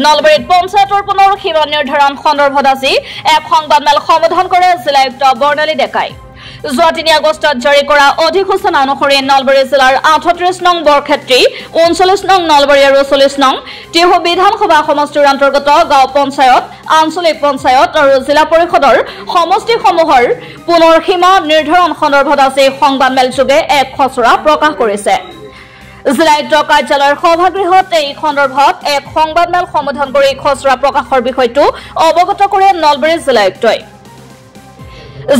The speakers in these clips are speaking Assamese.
নলবাৰীত পঞ্চায়তৰ পুনৰ সীমা নিৰ্ধাৰণ সন্দৰ্ভত আজি এক সংবাদমেল সম্বোধন কৰে জিলা আয়ুক্ত বৰ্ণালী ডেকাই। যোৱা ৩ আগষ্টত জাৰি কৰা অধিসূচনা অনুসৰি নলবাৰী জিলাৰ ৩৮ নং বৰক্ষেত্ৰী, ৩৯ নং নলবাৰী আৰু ৪০ নং টিহু বিধানসভা সমষ্টিৰ অন্তৰ্গত গাঁও পঞ্চায়ত, আঞ্চলিক পঞ্চায়ত আৰু জিলা পৰিষদৰ সমষ্টিসমূহৰ পুনৰ সীমা নিৰ্ধাৰণ সন্দৰ্ভত আজি সংবাদমেলযোগে এক খচৰা প্ৰকাশ কৰিছে। জিলা আয়ুক্ত কাৰ্যালয়ৰ সভাগৃহত এই সন্দৰ্ভত এক সংবাদমেল সম্বোধন কৰি খচৰা প্ৰকাশৰ বিষয়টো অৱগত কৰে নলবাৰী জিলা আয়ুক্তই।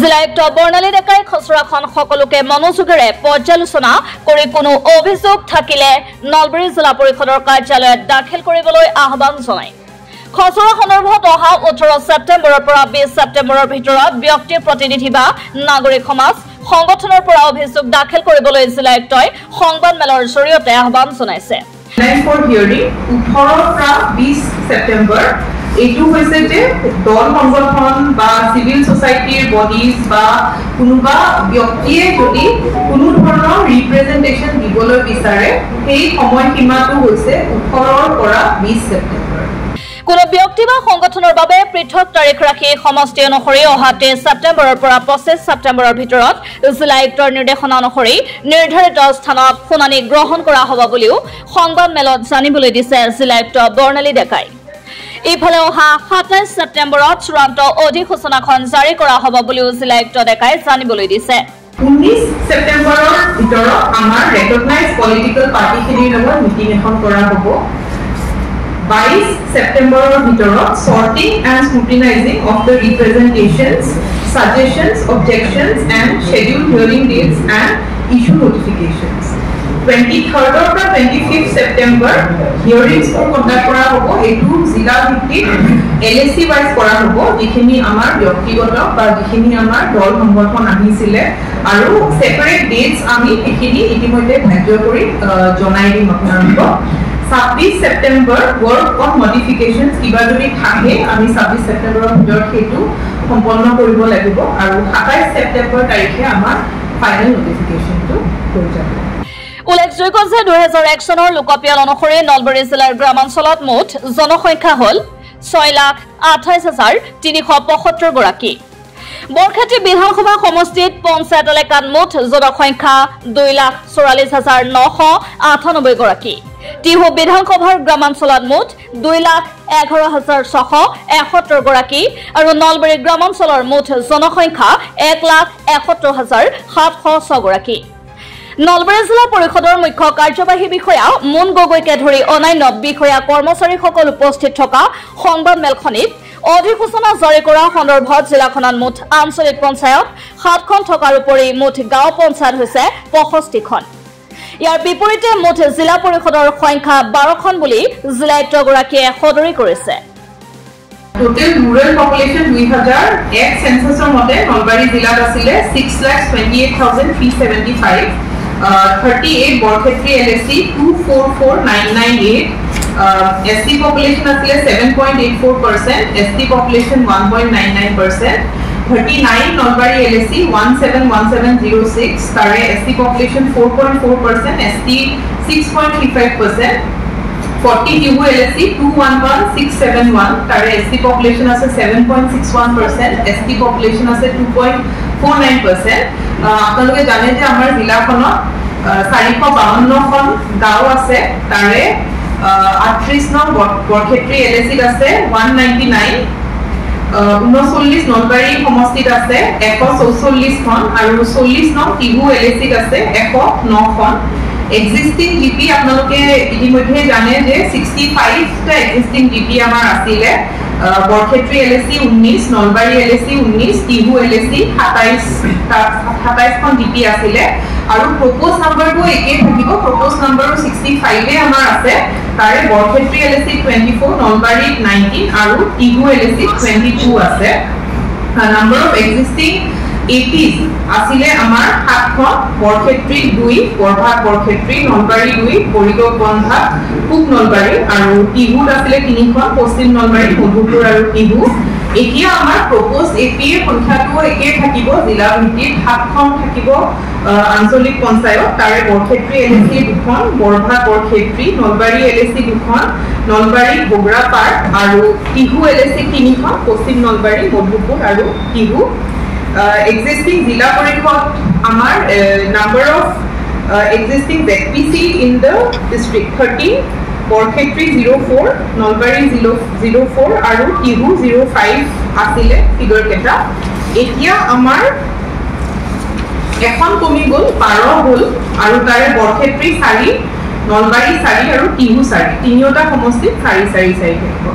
জিলা আয়ুক্ত বৰ্ণালী ডেকাই খচৰাখন সকলোকে মনোযোগেৰে পৰ্যালোচনা কৰি কোনো অভিযোগ থাকিলে নলবাৰী জিলা পৰিষদৰ কাৰ্যালয়ত দাখিল কৰিবলৈ আহ্বান জনায়। খচৰা সন্দৰ্ভত অহা 18 ছেপ্টেম্বৰৰ পৰা 20 ছেপ্টেম্বৰৰ ভিতৰত ব্যক্তিৰ প্ৰতিনিধি বা নাগৰিক সমাজ সংগঠনৰ পৰা অভিযোগ দাখিল কৰিবলৈ জিলা আয়ুক্তই সংবাদমেলৰ জৰিয়তে আহ্বান জনাইছে। 20 ছেপ্টেম্বৰ এইটো হৈছে যে দল সংগঠন বা সিভিল সোসাইটিৰ বডিজ বা কোনোবা ব্যক্তিয়ে যদি কোনো ধৰণৰ ৰিপ্ৰেজেন্টেশন দিবলৈ বিচাৰে সেই সময়সীমাটো হৈছে 18 পৰা 20 ছেপ্টেম্বৰ। কোনো ব্যক্তি বা সংগঠনৰ বাবে পৃথক তাৰিখ ৰাখি সমষ্টি অনুসৰি অহা 23 ছেপ্টেম্বৰৰ পৰা 25 ছেপ্টেম্বৰৰ ভিতৰত জিলা আয়ুক্তৰ নিৰ্দেশনা অনুসৰি নিৰ্ধাৰিত স্থানত শুনানি গ্ৰহণ কৰা হ'ব বুলিও সংবাদমেলত জানিবলৈ দিছে জিলা আয়ুক্ত বৰ্ণালী ডেকাই। ইফালে অহা 27 ছেপ্টেম্বৰত চূড়ান্ত অধিসূচনাখন জাৰি কৰা হ'ব বুলিও জিলা আয়ুক্ত ডেকাই জানিবলৈ দিছে। 19 ছেপ্টেম্বৰৰ ভিতৰত আমাৰ ৰেকগনাইজ পলিটিকেল পাৰ্টিখিনিৰ লগত মিটিং এখন কৰা হ'ব। 22 ছেপ্টেম্বৰৰ ভিতৰত sorting and scrutinizing of the representations, suggestions, objections and scheduled hearing dates and issue notifications. 23rd পৰা 25th ছেপ্টেম্বৰ হিয়াৰিংছ কণ্ডাক্ট কৰা হ'ব। এইটো জিলা ভিত্তিক LAC ৱাইজ কৰা হ'ব, যিখিনি আমাৰ ব্যক্তিগত বা যিখিনি আমাৰ দল সংগঠন আহিছিলে আৰু সেপাৰেট ডেটস আমি এইখিনি ইতিমধ্যে ধাৰ্য কৰি জনাই দিম আপোনালোকক। 26 ছেপ্টেম্বৰ ৱৰ্ক অন মডিফিকেশ্যনছ কিবা যদি থাকে আমি 26 ছেপ্টেম্বৰৰ ভিতৰত সেইটো সম্পন্ন কৰিব লাগিব আৰু 27 ছেপ্টেম্বৰ তাৰিখে আমাৰ ফাইনেল নটিফিকেশ্যনটো হৈ যাব। উল্লেখযোগ্য যে 2001 চনৰ লোকপিয়ল অনুসৰি নলবাৰী জিলাৰ গ্ৰামাঞ্চলত মুঠ জনসংখ্যা হ'ল 6,28,375 গৰাকী। বৰক্ষেত্ৰী বিধানসভা সমষ্টিত পঞ্চায়ত এলেকাত মুঠ জনসংখ্যা 2,44,998 গৰাকী। টিহু বিধানসভাৰ গ্ৰামাঞ্চলত মুঠ 2,11,671 গৰাকী আৰু নলবাৰী গ্ৰামাঞ্চলৰ মুঠ জনসংখ্যা 1,71,706 গৰাকী। নলবাৰী জিলা পৰিষদৰ মুখ্য কাৰ্যবাহী বিষয়া মুন গগৈকে ধৰি অন্যান্য বিষয়া কৰ্মচাৰীসকল উপস্থিত থকা সংবাদমেলখনিত অধিসূচনা জাৰি কৰা সন্দৰ্ভত জিলাখনত মুঠ আঞ্চলিক পঞ্চায়ত 7খন থকাৰ উপৰি মুঠ গাঁও পঞ্চায়ত হৈছে 65খন। ইয়াৰ বিপৰীতে মুঠ জিলা পৰিষদৰ সংখ্যা 12খন বুলি জিলা আয়ুক্তগৰাকীয়ে সদৰি কৰিছে। টোটেল ৰুৰেল পপুলেশ্যন 2001 সেন্সাছৰ মতে নলবাৰী জিলাত আছিলে 6,28,375, 38 বৰক্ষেত্ৰী LAC 244,998, SC population আছিলে 7.84%, ST population 1.99%, 39 নলবাৰী LAC 171706, তাৰে SC population 4.4%, ST 6.35%, 40 Tihu LAC 211671, তাৰে SC population আছে 7.61%, ST population আছে 2.49%। আপোনালোকে জানে যে আমাৰ জিলাখনত 452খন গাঁও আছে, তাৰে 38 নং বৰক্ষেত্ৰী LAC আছে 199, 39 নলবাৰী সমষ্টিত আছে 144খন আৰু 40 নং টিহু LAC আছে 109খন। এক্সিস্টিং GP আপোনালোকে ইতিমধ্যে জানে যে 65টা এক্সিস্টিং GP আমাৰ আছিলে। Barkhetri LAC 19, Nalbari LAC 19, Tihu LAC 27খন GP আছিলে আৰু প্ৰপ'জ নাম্বাৰটো একেই থাকিব। প্ৰপ'জ নাম্বাৰো 65 আমাৰ আছে, তাৰে বৰক্ষেত্ৰী LAC 24, নলবাৰী 19 আৰু টিহু LAC 22 আছে। নাম্বাৰ অফ এক্সিস্টিং APs আছিলে আমাৰ 7খন, বৰক্ষেত্ৰী 2, বৰভাগ বৰক্ষেত্ৰী, নলবাৰী 2, পৰিগক বনভাগ, পূব নলবাৰী আৰু টিহুত আছিলে 3খন, পশ্চিম নলবাৰী, মধুপুৰ আৰু টিহু। এতিয়া আমাৰ প্ৰপ'জ এপিএ সংখ্যাটো একে থাকিব জিলা ভিত্তিত 7খন থাকিব আঞ্চলিক পঞ্চায়ত তাৰে বৰক্ষেত্ৰী এলএচি 2খন বৰভাগ বৰক্ষেত্ৰী নলবাৰী এলএচি 2খন নলবাৰী বগৰাপাৰ আৰু টিহু এলএচি 3খন পশ্চিম নলবাৰী মধুপুৰ আৰু টিহু existing জিলা পৰিষদ আমাৰ number of existing ZPC in the district 13 Barkhetri 04 Nalbari 04 আৰু টিহু 05 আছিলে ফিগাৰ কেটা এতিয়া আমাৰ এখন কমি গল 12 হল আৰু তাৰে বৰক্ষেত্ৰী 4 নলবাৰী 4 আৰু টিহু 4 তিনিওটা সমষ্টিত 4 4 4 থাকিব